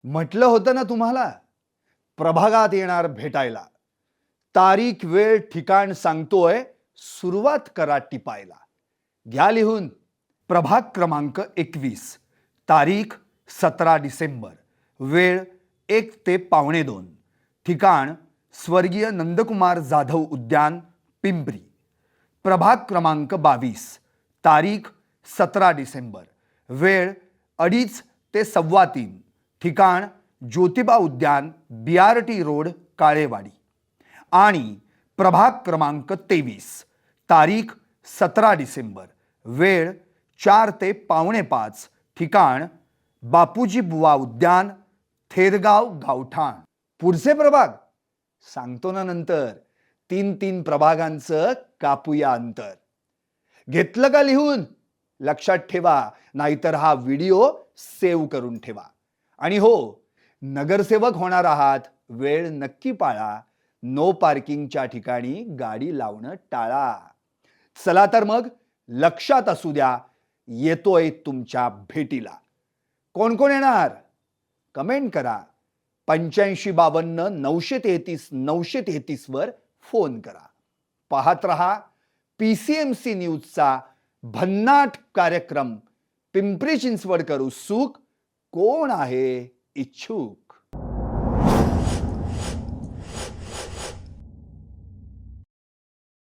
म्हटलं होतं ना तुम्हाला, प्रभागात येणार भेटायला. तारीख वेळ ठिकाण सांगतोय, सुरुवात करा टिपायला. घ्या लिहून. प्रभाग क्रमांक 21, तारीख 17 डिसेंबर, वेळ 1 ते 1:45, ठिकाण स्वर्गीय नंदकुमार जाधव उद्यान, पिंपरी. प्रभाग क्रमांक 22, तारीख 17 डिसेंबर, वेळ 2:30 ते 3:15, ठिकाण ज्योतिबा उद्यान, BRT रोड, काळेवाडी. आणि प्रभाग क्रमांक 23, तारीख 17 डिसेंबर, वेळ 4 ते 4:45, ठिकाण बापूजी बुवा उद्यान, थेरगाव, गावठाण. पुढचे प्रभाग सांगतो ना नंतर. 3-3 प्रभागांचं कापूया अंतर. घेतलं का लिहून? लक्षात ठेवा, नाहीतर हा व्हिडिओ सेव्ह करून ठेवा. आणि हो, नगरसेवक होणार आहात, वेळ नक्की पाळा. नो पार्किंगच्या ठिकाणी गाडी लावणं टाळा. चला तर मग, लक्षात असू द्या, येतोय तुमच्या भेटीला. कोण कोण येणार? कमेंट करा. 8552 933 933 वर फोन करा. पाहत रहा PCMC न्यूजचा भन्नाट कार्यक्रम. पिंपरी चिंचवडकर उत्सुक, कोण आहे इच्छुक?